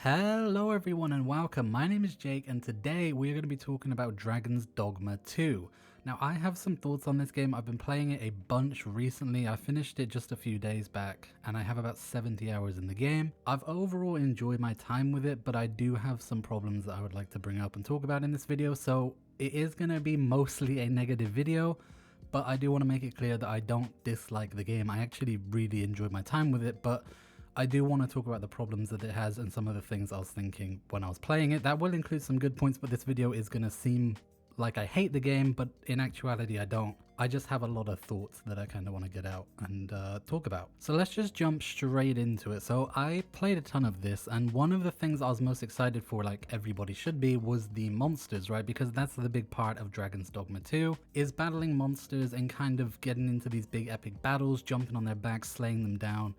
Hello everyone and welcome. My name is Jake and today we are going to be talking about Dragon's Dogma 2. Now I have some thoughts on this game. I've been playing it a bunch recently. I finished it just a few days back and I have about 70 hours in the game. I've overall enjoyed my time with it, but I do have some problems that I would like to bring up and talk about in this video. So it is going to be mostly a negative video, but I do want to make it clear that I don't dislike the game. I actually really enjoyed my time with it, but I do want to talk about the problems that it has and some of the things I was thinking when I was playing it. That will include some good points, but this video is going to seem like I hate the game, but in actuality I don't. I just have a lot of thoughts that I kind of want to get out and talk about. So let's just jump straight into it. So I played a ton of this, and one of the things I was most excited for, like everybody should be, was the monsters, right? Because that's the big part of Dragon's Dogma 2, is battling monsters and kind of getting into these big epic battles, jumping on their backs, slaying them down.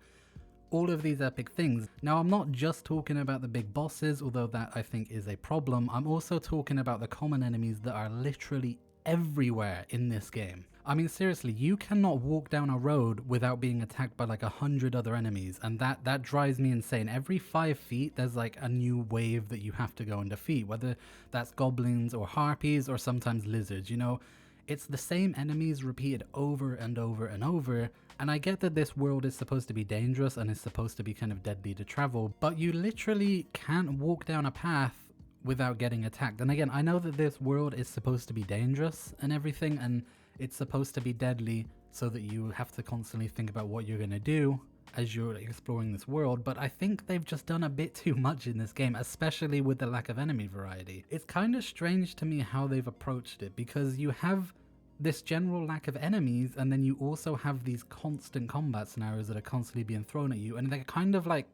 All of these epic things. Now I'm not just talking about the big bosses, although that I think is a problem. I'm also talking about the common enemies that are literally everywhere in this game. I mean, seriously, you cannot walk down a road without being attacked by like 100 other enemies, and that drives me insane. Every 5 feet there's like a new wave that you have to go and defeat, whether that's goblins or harpies or sometimes lizards, you know. It's the same enemies repeated over and over and over, and I get that this world is supposed to be dangerous and is supposed to be kind of deadly to travel, but you literally can't walk down a path without getting attacked. And again, I know that this world is supposed to be dangerous and everything, and it's supposed to be deadly so that you have to constantly think about what you're going to do as you're exploring this world, but I think they've just done a bit too much in this game, especially with the lack of enemy variety. It's kind of strange to me how they've approached it, because you have this general lack of enemies and then you also have these constant combat scenarios that are constantly being thrown at you, and they're kind of like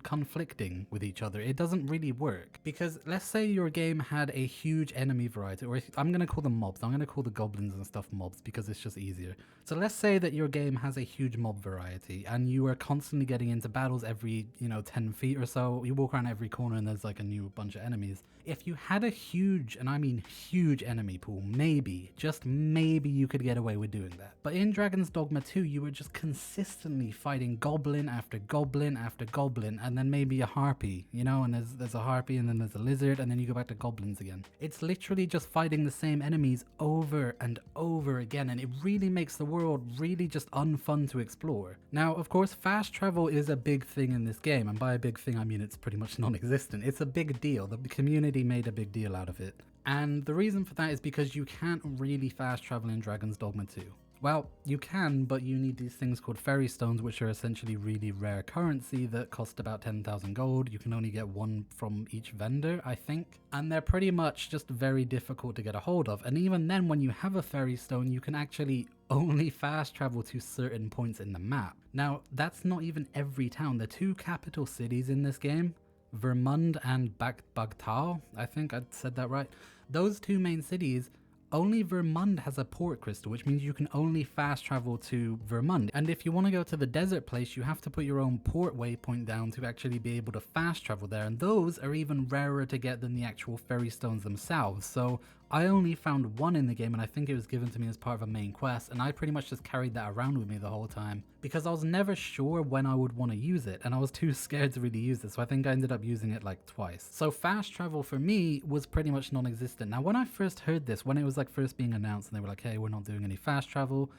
conflicting with each other. It doesn't really work, because let's say your game had a huge enemy variety, or I'm going to call them mobs. I'm going to call the goblins and stuff mobs because it's just easier. So let's say that your game has a huge mob variety and you are constantly getting into battles every 10 feet or so. You walk around every corner and there's like a new bunch of enemies. If you had a huge, and I mean huge, enemy pool, maybe, just maybe, you could get away with doing that. But in Dragon's Dogma 2 you were just consistently fighting goblin after goblin after goblin, and then maybe a harpy, and there's a harpy, and then there's a lizard, and then you go back to goblins again. It's literally just fighting the same enemies over and over again, and it really makes the world really just unfun to explore. Now, of course, fast travel is a big thing in this game, and by a big thing I mean it's pretty much non-existent. It's a big deal. The community made a big deal out of it. And the reason for that is because you can't really fast travel in Dragon's Dogma 2. Well, you can, but you need these things called fairy stones, which are essentially really rare currency that cost about 10,000 gold. You can only get one from each vendor, I think. And they're pretty much just very difficult to get a hold of. And even then, when you have a fairy stone, you can actually only fast travel to certain points in the map. Now, that's not even every town. The two capital cities in this game, Vermund and Bagtao, I think I said that right. Those two main cities, only Vermund has a port crystal, which means you can only fast travel to Vermund. And if you want to go to the desert place, you have to put your own port waypoint down to actually be able to fast travel there. And those are even rarer to get than the actual fairy stones themselves. So I only found one in the game, and I think it was given to me as part of a main quest, and I pretty much just carried that around with me the whole time because I was never sure when I would want to use it, and I was too scared to really use it, so I think I ended up using it like twice. So fast travel for me was pretty much non-existent. Now when I first heard this, when it was like first being announced and they were like, hey, we're not doing any fast travel,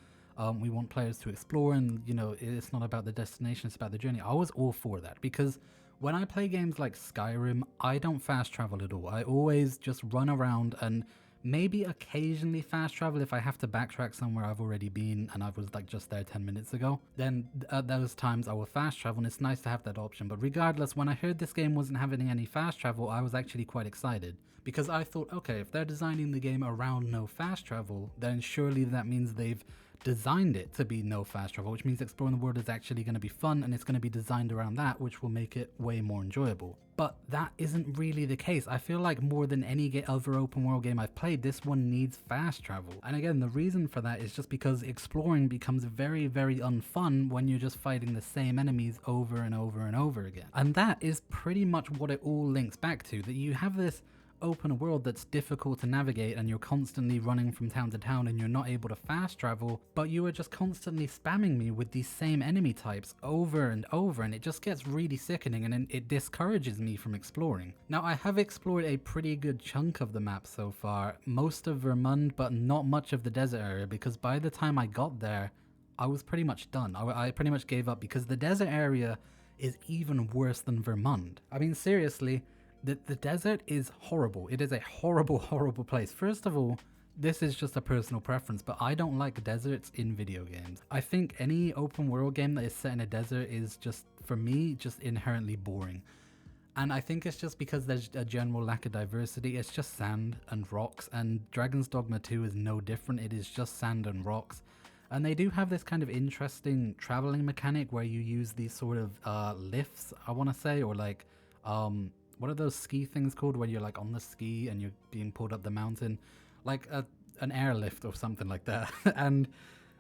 we want players to explore, and it's not about the destination, it's about the journey, I was all for that, because when I play games like Skyrim, I don't fast travel at all. I always just run around and maybe occasionally fast travel if I have to backtrack somewhere I've already been and I was like just there 10 minutes ago. Then at those times I will fast travel, and it's nice to have that option. But regardless, when I heard this game wasn't having any fast travel, I was actually quite excited, because I thought, okay, if they're designing the game around no fast travel, then surely that means they've designed it to be no fast travel, which means exploring the world is actually going to be fun, and it's going to be designed around that, which will make it way more enjoyable. But that isn't really the case. I feel like more than any other open world game I've played, this one needs fast travel. And again, the reason for that is just because exploring becomes very, very unfun when you're just fighting the same enemies over and over and over again. And that is pretty much what it all links back to, that you have this open world that's difficult to navigate and you're constantly running from town to town and you're not able to fast travel, but you are just constantly spamming me with these same enemy types over and over, and it just gets really sickening and it discourages me from exploring. Now, I have explored a pretty good chunk of the map so far, most of Vermund, but not much of the desert area, because by the time I got there, I was pretty much done. I pretty much gave up because the desert area is even worse than Vermund. I mean, seriously, the desert is horrible. It is a horrible, horrible place. First of all, this is just a personal preference, but I don't like deserts in video games. I think any open world game that is set in a desert is just, for me, just inherently boring. And I think it's just because there's a general lack of diversity. It's just sand and rocks, and Dragon's Dogma 2 is no different. It is just sand and rocks. And they do have this kind of interesting traveling mechanic where you use these sort of lifts, I want to say, or like, what are those ski things called where you're like on the ski and you're being pulled up the mountain? Like an airlift or something like that. And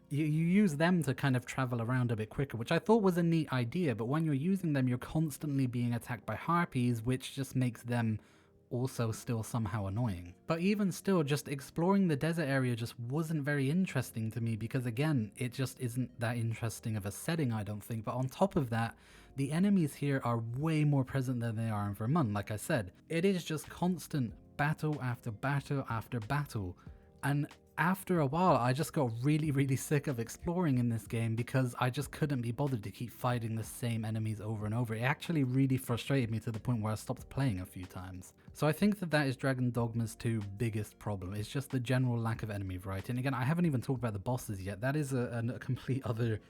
you use them to kind of travel around a bit quicker, which I thought was a neat idea. But when you're using them, you're constantly being attacked by harpies, which just makes them also still somehow annoying. But even still, just exploring the desert area just wasn't very interesting to me because, again, it just isn't that interesting of a setting, I don't think. But on top of that, the enemies here are way more present than they are in Vermund. Like I said, it is just constant battle after battle after battle. And after a while, I just got really, really sick of exploring in this game because I just couldn't be bothered to keep fighting the same enemies over and over. It actually really frustrated me to the point where I stopped playing a few times. So I think that is Dragon Dogma's 2 biggest problem. It's just the general lack of enemy variety. And again, I haven't even talked about the bosses yet. That is a complete other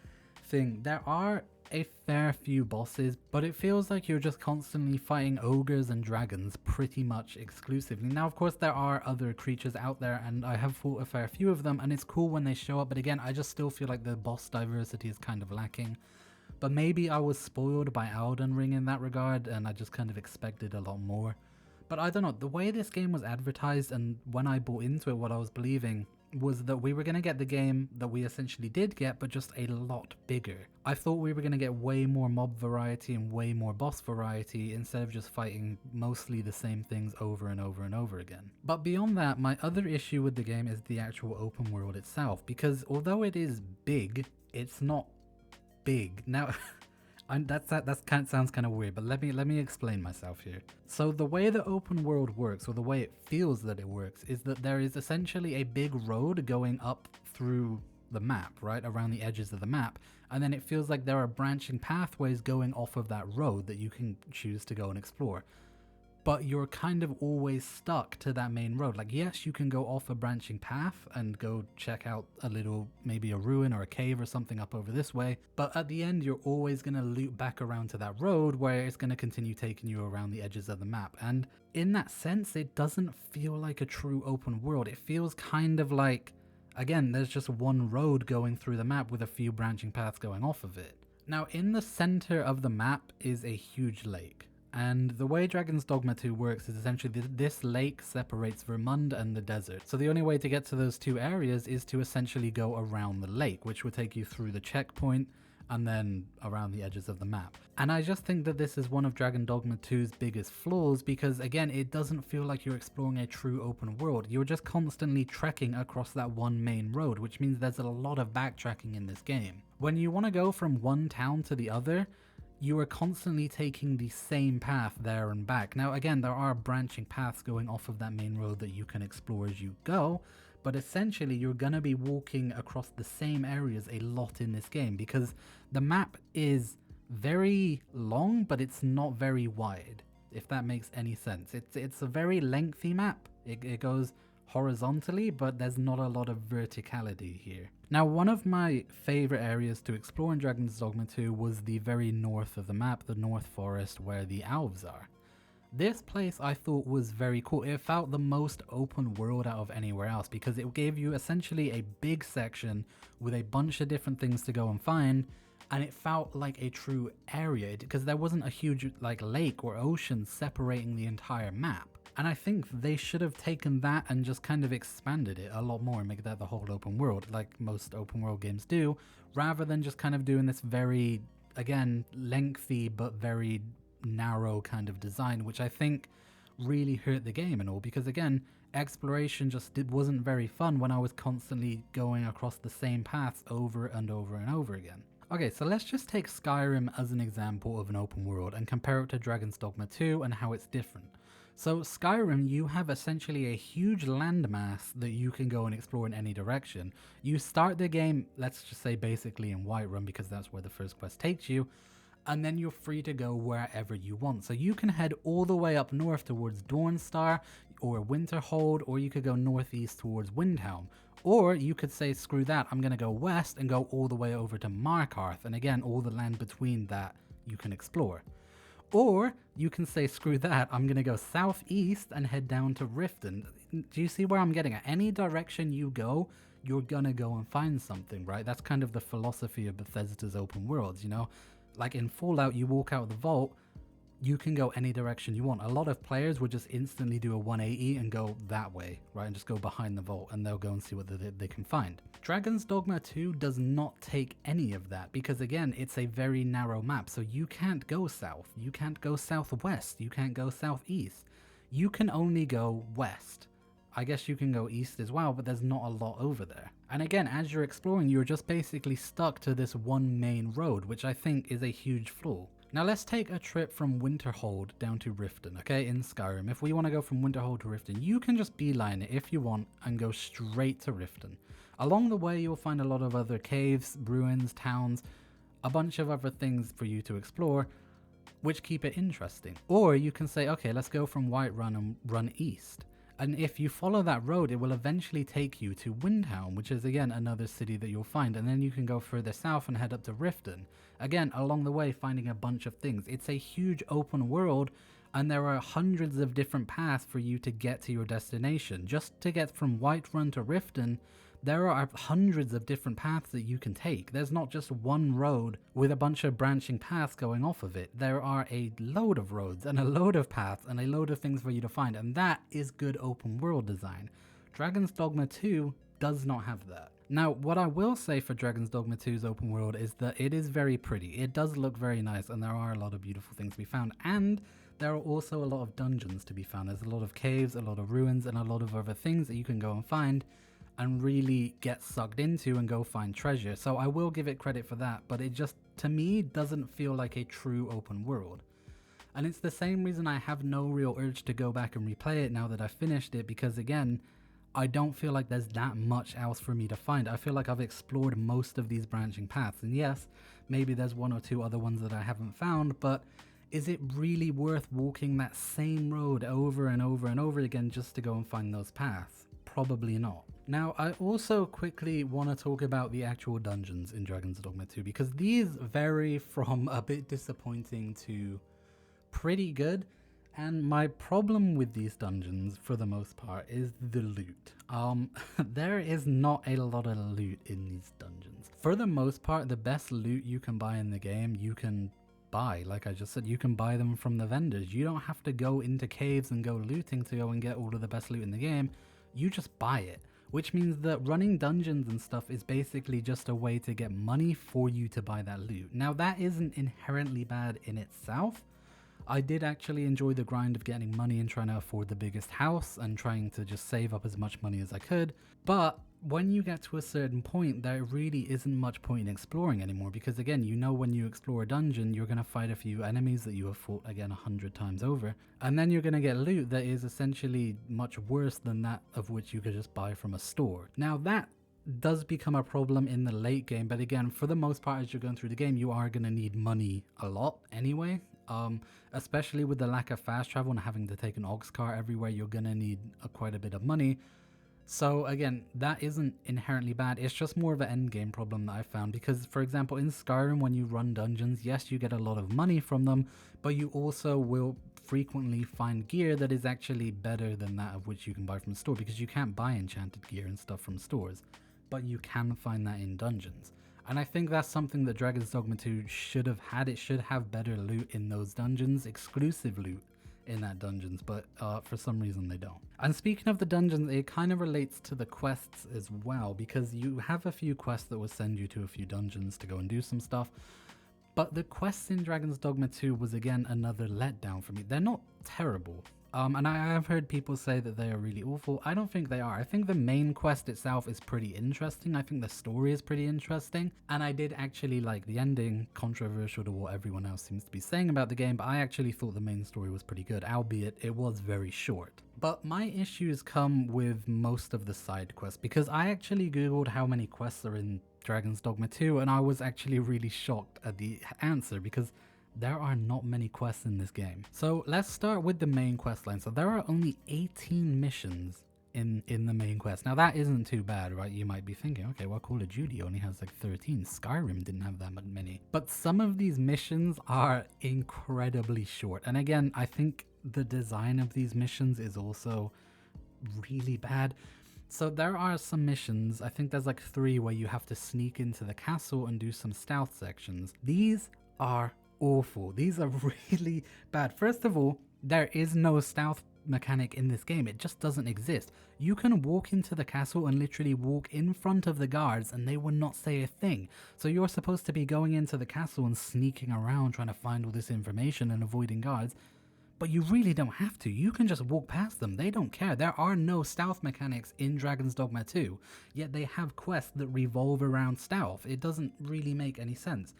thing. There are a fair few bosses, but it feels like you're just constantly fighting ogres and dragons pretty much exclusively. Now, of course, there are other creatures out there, and I have fought a fair few of them, and it's cool when they show up, but again, I just still feel like the boss diversity is kind of lacking. But maybe I was spoiled by Elden Ring in that regard, and I just kind of expected a lot more. But I don't know, the way this game was advertised and when I bought into it, what I was believing was that we were going to get the game that we essentially did get, but just a lot bigger. I thought we were going to get way more mob variety and way more boss variety instead of just fighting mostly the same things over and over and over again. But beyond that, my other issue with the game is the actual open world itself, because although it is big, it's not big. Now, that sounds kind of weird, but let me explain myself here. So the way the open world works, or the way it feels that it works, is that there is essentially a big road going up through the map, right, around the edges of the map, and then it feels like there are branching pathways going off of that road that you can choose to go and explore. But you're kind of always stuck to that main road. Like, yes, you can go off a branching path and go check out a little, maybe a ruin or a cave or something up over this way, but at the end you're always going to loop back around to that road where it's going to continue taking you around the edges of the map. And in that sense, it doesn't feel like a true open world. It feels kind of like, again, there's just one road going through the map with a few branching paths going off of it. Now, in the center of the map is a huge lake. And the way Dragon's Dogma 2 works is essentially this lake separates Vermund and the desert. So the only way to get to those two areas is to essentially go around the lake, which would take you through the checkpoint and then around the edges of the map. And I just think that this is one of Dragon Dogma 2's biggest flaws because, again, it doesn't feel like you're exploring a true open world. You're just constantly trekking across that one main road, which means there's a lot of backtracking in this game. When you want to go from one town to the other, you are constantly taking the same path there and back. Now, again, there are branching paths going off of that main road that you can explore as you go, but essentially you're going to be walking across the same areas a lot in this game because the map is very long, but it's not very wide, if that makes any sense. It's a very lengthy map. It goes horizontally, but there's not a lot of verticality here. Now, one of my favorite areas to explore in Dragon's Dogma 2 was the very north of the map, the North Forest, where the elves are. This place I thought was very cool. It felt the most open world out of anywhere else because it gave you essentially a big section with a bunch of different things to go and find, and it felt like a true area because there wasn't a huge like lake or ocean separating the entire map. And I think they should have taken that and just kind of expanded it a lot more and make that the whole open world, like most open world games do, rather than just kind of doing this very, again, lengthy but very narrow kind of design, which I think really hurt the game and all, because again, exploration just wasn't very fun when I was constantly going across the same paths over and over and over again. Okay, so let's just take Skyrim as an example of an open world and compare it to Dragon's Dogma 2 and how it's different. So Skyrim, you have essentially a huge landmass that you can go and explore in any direction. You start the game, let's just say basically in Whiterun, because that's where the first quest takes you, and then you're free to go wherever you want. So you can head all the way up north towards Dawnstar or Winterhold, or you could go northeast towards Windhelm. Or you could say, screw that, I'm going to go west and go all the way over to Markarth, and again, all the land between that you can explore. Or you can say, screw that, I'm going to go southeast and head down to Riften. Do you see where I'm getting at? Any direction you go, you're going to go and find something, right? That's kind of the philosophy of Bethesda's open worlds, you know? Like in Fallout, you walk out of the vault, you can go any direction you want. A lot of players would just instantly do a 180 and go that way, right? And just go behind the vault and they'll go and see what they can find. Dragon's Dogma 2 does not take any of that because again, it's a very narrow map. So you can't go south, you can't go southwest, you can't go southeast. You can only go west. I guess you can go east as well, but there's not a lot over there. And again, as you're exploring, you're just basically stuck to this one main road, which I think is a huge flaw. Now let's take a trip from Winterhold down to Riften, okay, in Skyrim. If we want to go from Winterhold to Riften, you can just beeline it if you want and go straight to Riften. Along the way, you'll find a lot of other caves, ruins, towns, a bunch of other things for you to explore, which keep it interesting. Or you can say, okay, let's go from Whiterun and run east. And if you follow that road, it will eventually take you to Windhelm, which is again another city that you'll find. And then you can go further south and head up to Riften. Again, along the way, finding a bunch of things. It's a huge open world, and there are hundreds of different paths for you to get to your destination. Just to get from Whiterun to Riften, there are hundreds of different paths that you can take. There's not just one road with a bunch of branching paths going off of it. There are a load of roads and a load of paths and a load of things for you to find, and that is good open world design. Dragon's Dogma 2 does not have that. Now, what I will say for Dragon's Dogma 2's open world is that it is very pretty. It does look very nice, and there are a lot of beautiful things to be found, and there are also a lot of dungeons to be found. There's a lot of caves, a lot of ruins, and a lot of other things that you can go and find and really get sucked into and go find treasure. So I will give it credit for that, but it just, to me, doesn't feel like a true open world. And it's the same reason I have no real urge to go back and replay it now that I've finished it, because again, I don't feel like there's that much else for me to find. I feel like I've explored most of these branching paths, and yes, maybe there's one or two other ones that I haven't found, but is it really worth walking that same road over and over and over again just to go and find those paths? Probably not. Now, I also quickly want to talk about the actual dungeons in Dragon's Dogma 2, because these vary from a bit disappointing to pretty good. And my problem with these dungeons, for the most part, is the loot. There is not a lot of loot in these dungeons. For the most part, the best loot you can buy in the game, you can buy. Like I just said, you can buy them from the vendors. You don't have to go into caves and go looting to go and get all of the best loot in the game. You just buy it. Which means that running dungeons and stuff is basically just a way to get money for you to buy that loot. Now, that isn't inherently bad in itself. I did actually enjoy the grind of getting money and trying to afford the biggest house and trying to just save up as much money as I could. But when you get to a certain point, there really isn't much point in exploring anymore, because again, you know, when you explore a dungeon, you're going to fight a few enemies that you have fought again 100 times over, and then you're going to get loot that is essentially much worse than that of which you could just buy from a store. Now, that does become a problem in the late game, but again, for the most part, as you're going through the game, you are going to need money a lot anyway. Especially with the lack of fast travel and having to take an ox car everywhere, you're going to need quite a bit of money. So again, that isn't inherently bad. It's just more of an end game problem that I found, because for example, in Skyrim, when you run dungeons, yes, you get a lot of money from them, but you also will frequently find gear that is actually better than that of which you can buy from the store, because you can't buy enchanted gear and stuff from stores, but you can find that in dungeons. And I think that's something that Dragon's Dogma 2 should have had. It should have better loot in those dungeons, exclusive loot in that dungeons, but for some reason they don't. And speaking of the dungeons, it kind of relates to the quests as well, because you have a few quests that will send you to a few dungeons to go and do some stuff. But the quests in Dragon's Dogma 2 was again another letdown for me. They're not terrible. And I have heard people say that they are really awful. I don't think they are. I think the main quest itself is pretty interesting. I think the story is pretty interesting. And I did actually like the ending, controversial to what everyone else seems to be saying about the game, but I actually thought the main story was pretty good, albeit it was very short. But my issues come with most of the side quests, because I actually googled how many quests are in Dragon's Dogma 2, and I was actually really shocked at the answer, because there are not many quests in this game. So let's start with the main quest line. So there are only 18 missions in the main quest. Now that isn't too bad, right? You might be thinking, okay, well, Call of Duty only has like 13. Skyrim didn't have that many. But some of these missions are incredibly short. And again, I think the design of these missions is also really bad. So there are some missions, I think there's like 3 where you have to sneak into the castle and do some stealth sections. These are awful. These are really bad. First of all, there is no stealth mechanic in this game. It just doesn't exist. You can walk into the castle and literally walk in front of the guards and they will not say a thing. So you're supposed to be going into the castle and sneaking around trying to find all this information and avoiding guards. But you really don't have to. You can just walk past them. They don't care. There are no stealth mechanics in Dragon's Dogma 2, yet they have quests that revolve around stealth. It doesn't really make any sense.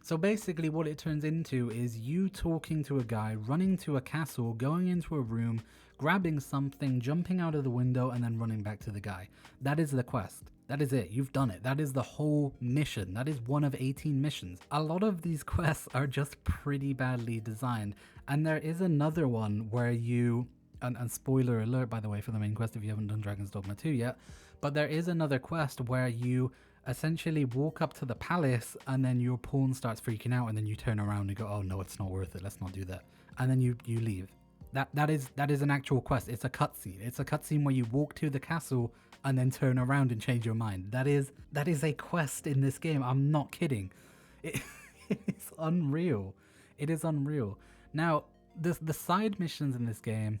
So basically what it turns into is you talking to a guy, running to a castle, going into a room, grabbing something, jumping out of the window, and then running back to the guy. That is the quest. That is it. You've done it. That is the whole mission. That is one of 18 missions. A lot of these quests are just pretty badly designed. And there is another one where you, and spoiler alert by the way for the main quest if you haven't done Dragon's Dogma 2 yet, but there is another quest where you essentially walk up to the palace and then your pawn starts freaking out and then you turn around and go, oh no, it's not worth it, let's not do that, and then you leave. That is an actual quest. It's a cutscene. It's a cutscene where you walk to the castle and then turn around and change your mind. That is a quest in this game. I'm not kidding. It's unreal. It is unreal. Now the side missions in this game,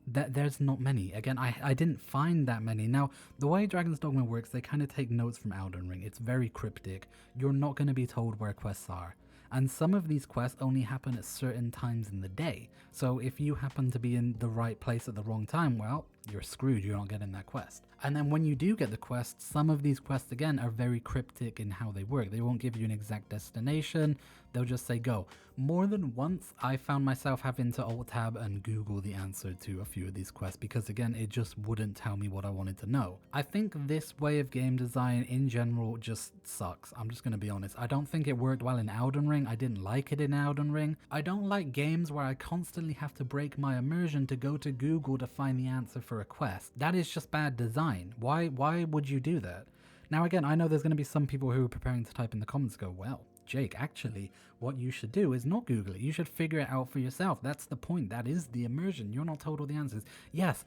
there's not many. Again, I didn't find that many. Now, the way Dragon's Dogma works, they kind of take notes from Elden Ring. It's very cryptic. You're not going to be told where quests are. And some of these quests only happen at certain times in the day. So if you happen to be in the right place at the wrong time, well, you're screwed. You're not getting that quest. And then when you do get the quest, some of these quests, again, are very cryptic in how they work. They won't give you an exact destination. They'll just say go. More than once, I found myself having to alt-tab and Google the answer to a few of these quests because, again, it just wouldn't tell me what I wanted to know. I think this way of game design in general just sucks. I'm just going to be honest. I don't think it worked well in Elden Ring. I didn't like it in Elden Ring. I don't like games where I constantly have to break my immersion to go to Google to find the answer for a quest. That is just bad design. Why would you do that? Now, again, I know there's going to be some people who are preparing to type in the comments go, well, Jake, actually, what you should do is not Google it. You should figure it out for yourself. That's the point. That is the immersion. You're not told all the answers. Yes,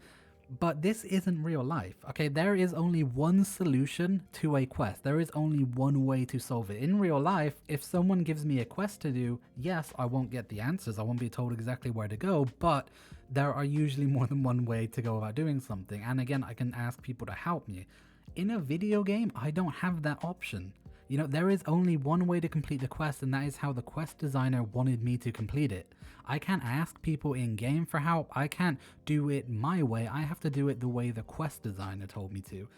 but this isn't real life. Okay, there is only one solution to a quest. There is only one way to solve it. In real life, if someone gives me a quest to do, yes, I won't get the answers. I won't be told exactly where to go, but there are usually more than one way to go about doing something. And again, I can ask people to help me. In a video game, I don't have that option. You know, there is only one way to complete the quest, and that is how the quest designer wanted me to complete it. I can't ask people in game for help. I can't do it my way. I have to do it the way the quest designer told me to.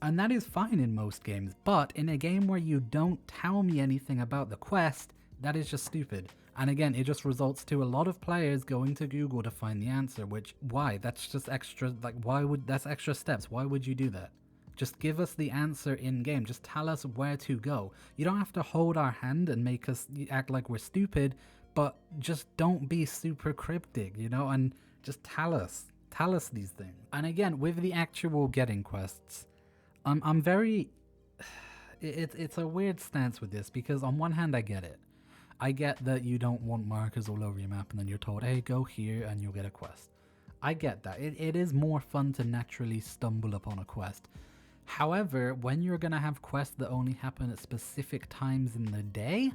And that is fine in most games, but in a game where you don't tell me anything about the quest, that is just stupid. And again, it just results to a lot of players going to Google to find the answer, which, why? That's just extra, like, that's extra steps. Why would you do that? Just give us the answer in game. Just tell us where to go. You don't have to hold our hand and make us act like we're stupid, but just don't be super cryptic, you know, and just tell us these things. And again, with the actual getting quests, I'm very, it's a weird stance with this because on one hand, I get it. I get that you don't want markers all over your map and then you're told, hey, go here and you'll get a quest. I get that. It is more fun to naturally stumble upon a quest. However, when you're going to have quests that only happen at specific times in the day,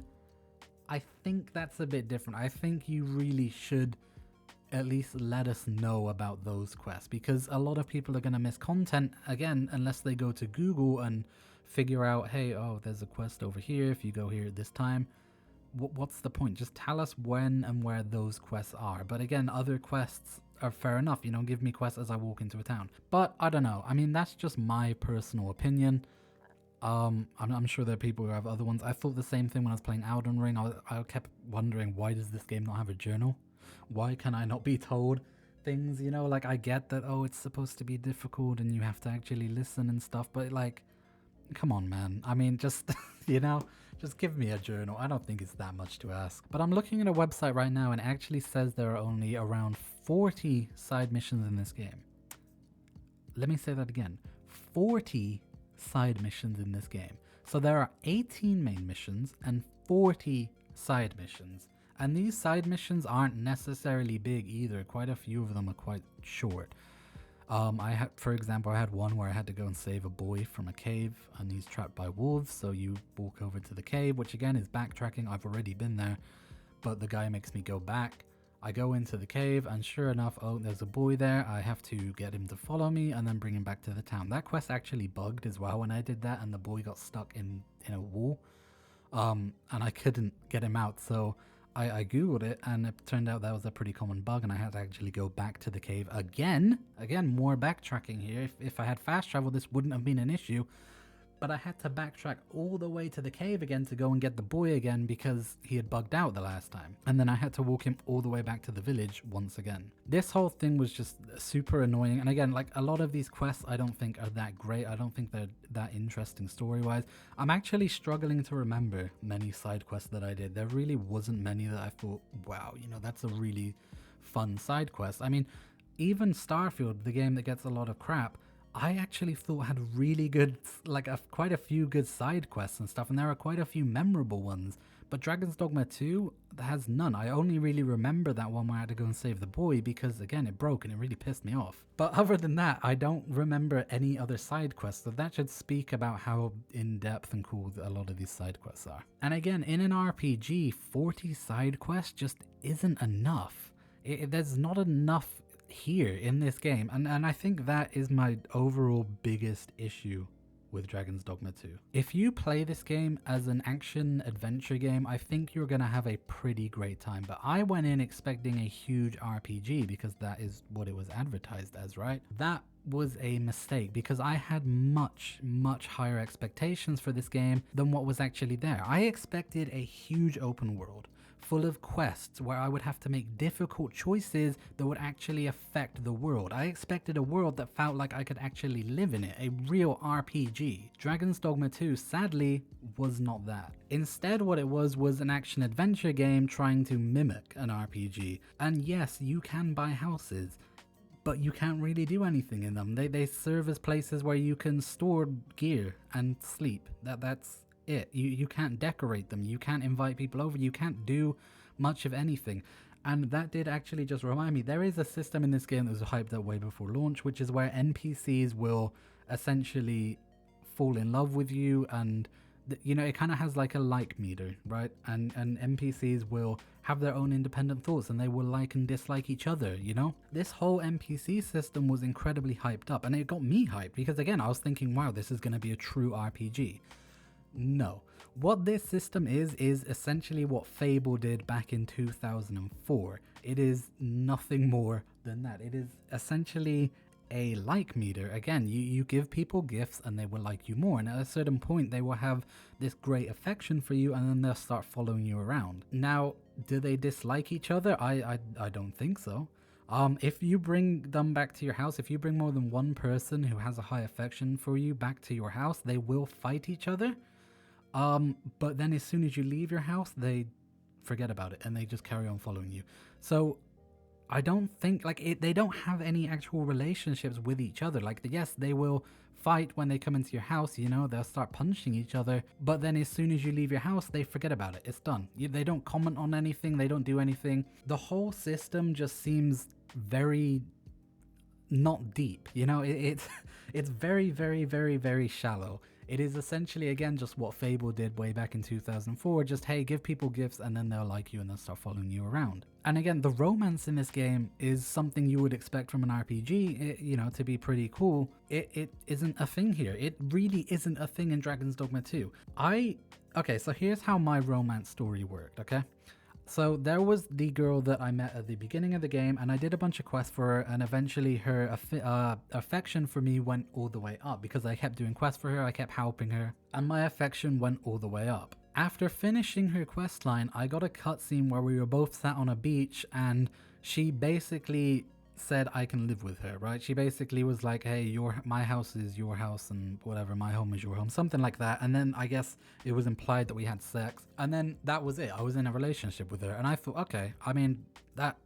I think that's a bit different. I think you really should at least let us know about those quests because a lot of people are going to miss content, again, unless they go to Google and figure out, hey, oh, there's a quest over here. If you go here at this time, what's the point? Just tell us when and where those quests are. But again, other quests fair enough, you know, give me quests as I walk into a town. But I don't know. I mean, that's just my personal opinion. I'm sure there are people who have other ones. I thought the same thing when I was playing Elden Ring. I kept wondering, why does this game not have a journal? Why can I not be told things, you know? Like, I get that, oh, it's supposed to be difficult and you have to actually listen and stuff, but like, come on, man. I mean, just, you know, just give me a journal. I don't think it's that much to ask. But I'm looking at a website right now and it actually says there are only around 40 side missions in this game. Let me say that again. 40 side missions in this game. So there are 18 main missions and 40 side missions. And these side missions aren't necessarily big either. Quite a few of them are quite short. For example, I had one where I had to go and save a boy from a cave and he's trapped by wolves. So you walk over to the cave, which again is backtracking. I've already been there, but the guy makes me go back. I go into the cave and sure enough, oh, there's a boy there. I have to get him to follow me and then bring him back to the town. That quest actually bugged as well when I did that and the boy got stuck in a wall. And I couldn't get him out. So I googled it and it turned out that was a pretty common bug and I had to actually go back to the cave again. Again, more backtracking here. If I had fast travel, this wouldn't have been an issue. But I had to backtrack all the way to the cave again to go and get the boy again because he had bugged out the last time. And then I had to walk him all the way back to the village once again. This whole thing was just super annoying. And again, like a lot of these quests I don't think are that great. I don't think they're that interesting story-wise. I'm actually struggling to remember many side quests that I did. There really wasn't many that I thought, wow, you know, that's a really fun side quest. I mean, even Starfield, the game that gets a lot of crap, I actually thought had really good, like quite a few good side quests and stuff, and there are quite a few memorable ones. But Dragon's Dogma 2 has none. I only really remember that one where I had to go and save the boy because, again, it broke and it really pissed me off. But other than that, I don't remember any other side quests, so that should speak about how in-depth and cool a lot of these side quests are. And again, in an RPG, 40 side quests just isn't enough. There's not enough here in this game, and I think that is my overall biggest issue with Dragon's Dogma 2. If you play this game as an action adventure game, I think you're gonna have a pretty great time, but I went in expecting a huge RPG because that is what it was advertised as, right? That was a mistake because I had much higher expectations for this game than what was actually there. I expected a huge open world full of quests where I would have to make difficult choices that would actually affect the world. I expected a world that felt like I could actually live in it, a real RPG. Dragon's Dogma 2 sadly was not that. Instead what it was an action adventure game trying to mimic an RPG. And yes, you can buy houses, but you can't really do anything in them. They serve as places where you can store gear and sleep. That's it. You can't decorate them, you can't invite people over, you can't do much of anything. And that did actually just remind me, there is a system in this game that was hyped up way before launch, which is where NPCs will essentially fall in love with you, and you know, it kind of has like a like meter, right? And NPCs will have their own independent thoughts and they will like and dislike each other, you know? This whole NPC system was incredibly hyped up and it got me hyped because again, I was thinking, wow, this is going to be a true RPG. No. What this system is essentially what Fable did back in 2004. It is nothing more than that. It is essentially a like meter. Again, you give people gifts and they will like you more, and at a certain point they will have this great affection for you and then they'll start following you around. Now, do they dislike each other? I don't think so. If you bring them back to your house, if you bring more than one person who has a high affection for you back to your house, they will fight each other. But then as soon as you leave your house, they forget about it and they just carry on following you. So I don't think they don't have any actual relationships with each other. Like, yes, they will fight when they come into your house, you know, they'll start punching each other, but then as soon as you leave your house, they forget about it. It's done. They don't comment on anything. They don't do anything. The whole system just seems very not deep, you know. It's very, very, very, very shallow. It is essentially, again, just what Fable did way back in 2004. Just, hey, give people gifts and then they'll like you and they'll start following you around. And again, the romance in this game is something you would expect from an RPG, you know, to be pretty cool. It isn't a thing here. It really isn't a thing in Dragon's Dogma 2. Okay, so here's how my romance story worked, okay? So there was the girl that I met at the beginning of the game, and I did a bunch of quests for her, and eventually her affection for me went all the way up because I kept doing quests for her, I kept helping her, and my affection went all the way up. After finishing her quest line, I got a cutscene where we were both sat on a beach, and she basically said I can live with her, right? She basically was like, hey, my house is your house and whatever, my home is your home, something like that. And then I guess it was implied that we had sex, and then that was it. I was in a relationship with her, and I thought, okay, I mean, that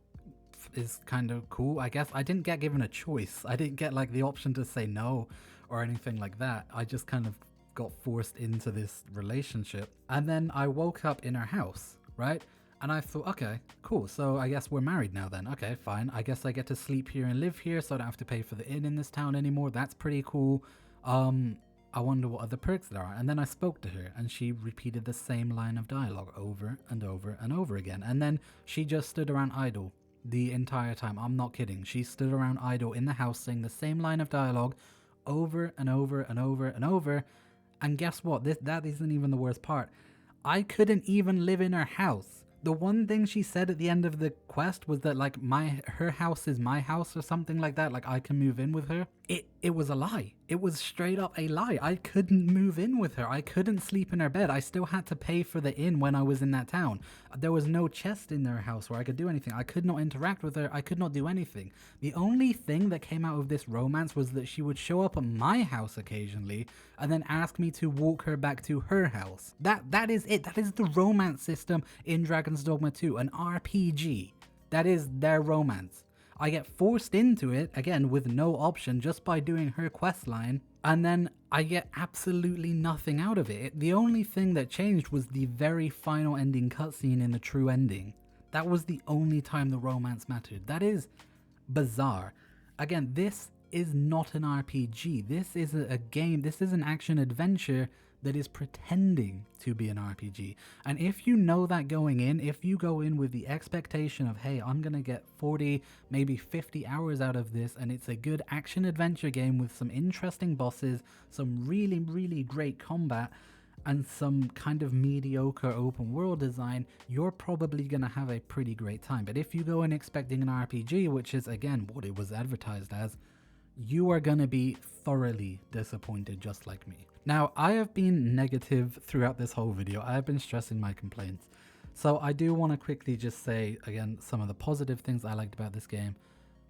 is kind of cool, I guess. I didn't get given a choice. I didn't get like the option to say no or anything like that. I just kind of got forced into this relationship, and then I woke up in her house, right? And I thought, okay, cool, so I guess we're married now then. Okay, fine. I guess I get to sleep here and live here, so I don't have to pay for the inn in this town anymore. That's pretty cool. I wonder what other perks there are. And then I spoke to her, and she repeated the same line of dialogue over and over and over again. And then she just stood around idle the entire time. I'm not kidding. She stood around idle in the house saying the same line of dialogue over and over and over and over. And guess what? That isn't even the worst part. I couldn't even live in her house. The one thing she said at the end of the quest was that like her house is my house or something like that, like I can move in with her. It was a lie. It was straight up a lie. I couldn't move in with her. I couldn't sleep in her bed. I still had to pay for the inn when I was in that town. There was no chest in their house where I could do anything. I could not interact with her. I could not do anything. The only thing that came out of this romance was that she would show up at my house occasionally and then ask me to walk her back to her house. That is it. That is the romance system in Dragon's Dogma 2, an RPG. That is their romance. I get forced into it, again, with no option, just by doing her quest line, and then I get absolutely nothing out of it. The only thing that changed was the very final ending cutscene in the true ending. That was the only time the romance mattered. That is bizarre. Again, this is not an RPG. This is a game. This is an action adventure that is pretending to be an RPG. And if you know that going in, if you go in with the expectation of, hey, I'm gonna get 40, maybe 50 hours out of this, and it's a good action adventure game with some interesting bosses, some really, really great combat, and some kind of mediocre open world design, you're probably gonna have a pretty great time. But if you go in expecting an RPG, which is again what it was advertised as, you are gonna be thoroughly disappointed, just like me. Now, I have been negative throughout this whole video. I have been stressing my complaints. So I do want to quickly just say, again, some of the positive things I liked about this game.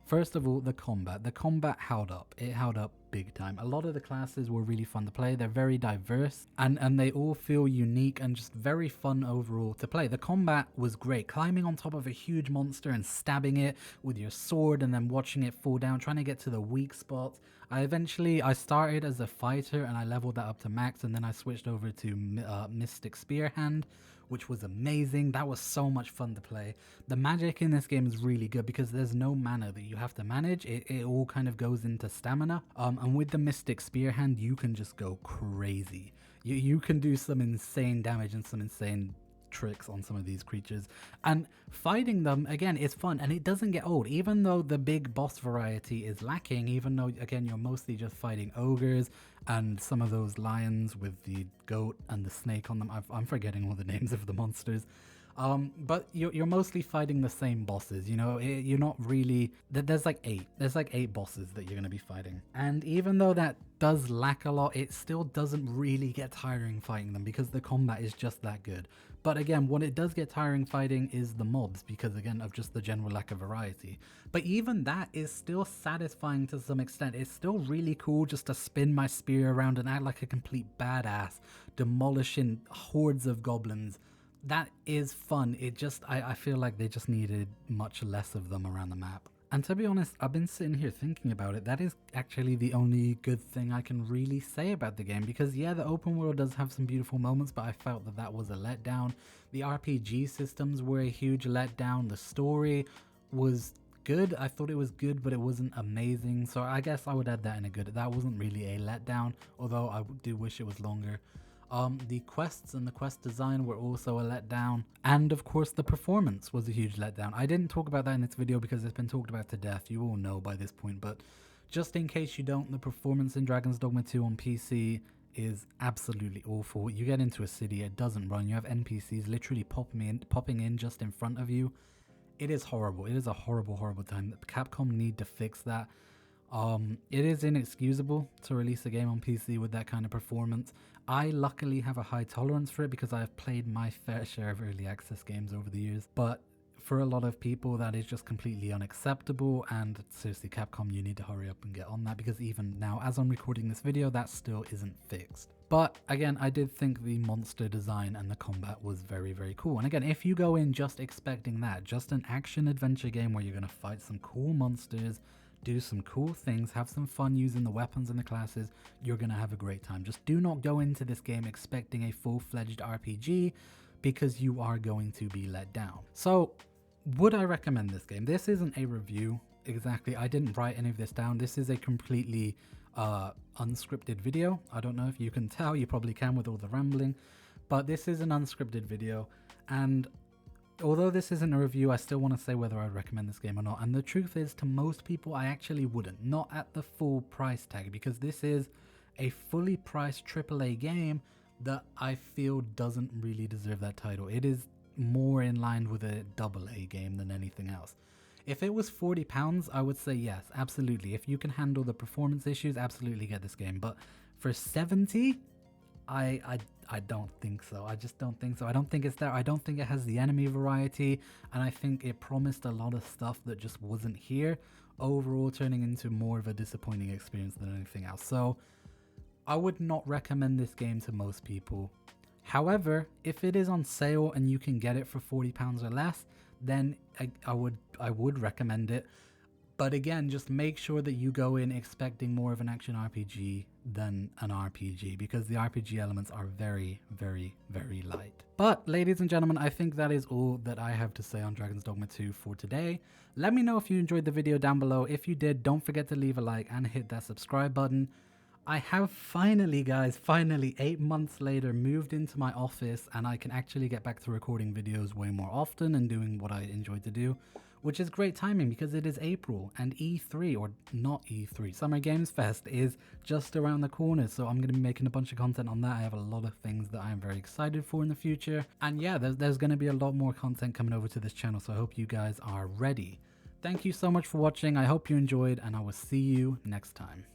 First of all, the combat. The combat held up. It held up big time. A lot of the classes were really fun to play. They're very diverse, and they all feel unique and just very fun overall to play. The combat was great. Climbing on top of a huge monster and stabbing it with your sword and then watching it fall down, trying to get to the weak spots. I started as a fighter and I leveled that up to max, and then I switched over to Mystic Spear Hand, which was amazing. That was so much fun to play. The magic in this game is really good because there's no mana that you have to manage. It all kind of goes into stamina. And with the Mystic Spear Hand, you can just go crazy. You can do some insane damage and some insane tricks on some of these creatures, and fighting them again is fun, and it doesn't get old. Even though the big boss variety is lacking, even though again you're mostly just fighting ogres and some of those lions with the goat and the snake on them. I'm forgetting all the names of the monsters. But you're mostly fighting the same bosses, you know. You're not really, there's like eight bosses that you're going to be fighting, and even though that does lack a lot, it still doesn't really get tiring fighting them because the combat is just that good. But again, what it does get tiring fighting is the mobs, because again of just the general lack of variety. But even that is still satisfying to some extent. It's still really cool just to spin my spear around and act like a complete badass, demolishing hordes of goblins. That is fun. It just, I feel like they just needed much less of them around the map. And to be honest, I've been sitting here thinking about it. That is actually the only good thing I can really say about the game, because yeah, the open world does have some beautiful moments, but I felt that that was a letdown. The RPG systems were a huge letdown. The story was good. I thought it was good, but it wasn't amazing. So I guess I would add that in a good. That wasn't really a letdown, although I do wish it was longer. The quests and the quest design were also a letdown, and of course the performance was a huge letdown. I didn't talk about that in this video because it's been talked about to death. You all know by this point, but just in case you don't, the performance in Dragon's Dogma 2 on PC is absolutely awful. You get into a city, it doesn't run. You have NPCs literally popping in just in front of you. It is horrible. It is a horrible, horrible time. Capcom need to fix that. It is inexcusable to release a game on PC with that kind of performance. I luckily have a high tolerance for it because I've played my fair share of early access games over the years, but for a lot of people that is just completely unacceptable, and seriously, Capcom, you need to hurry up and get on that, because even now as I'm recording this video, that still isn't fixed. But again, I did think the monster design and the combat was very, very cool. And again, if you go in just expecting that, just an action adventure game where you're going to fight some cool monsters, do some cool things, have some fun using the weapons and the classes, you're going to have a great time. Just do not go into this game expecting a full-fledged RPG, because you are going to be let down. So would I recommend this game? This isn't a review exactly. I didn't write any of this down. This is a completely unscripted video. I don't know if you can tell, you probably can with all the rambling, but this is an unscripted video, and although this isn't a review, I still want to say whether I recommend this game or not. And the truth is, to most people, I actually wouldn't. Not at the full price tag, because this is a fully priced AAA game that I feel doesn't really deserve that title. It is more in line with a AA game than anything else. If it was £40, I would say yes, absolutely. If you can handle the performance issues, absolutely get this game. But for 70, I don't think so. I just don't think so. I don't think it's there. I don't think it has the enemy variety, and I think it promised a lot of stuff that just wasn't here, overall turning into more of a disappointing experience than anything else. So I would not recommend this game to most people. However, if it is on sale and you can get it for £40 or less, then I would recommend it. But again, just make sure that you go in expecting more of an action RPG than an RPG, because the RPG elements are very, very, very light. But ladies and gentlemen, I think that is all that I have to say on Dragon's Dogma 2 for today. Let me know if you enjoyed the video down below. If you did, don't forget to leave a like and hit that subscribe button. I have finally, guys, 8 months later, moved into my office, and I can actually get back to recording videos way more often and doing what I enjoy to do, which is great timing because it is April and E3, or not E3, Summer Games Fest is just around the corner. So I'm going to be making a bunch of content on that. I have a lot of things that I'm very excited for in the future. And yeah, there's going to be a lot more content coming over to this channel. So I hope you guys are ready. Thank you so much for watching. I hope you enjoyed, and I will see you next time.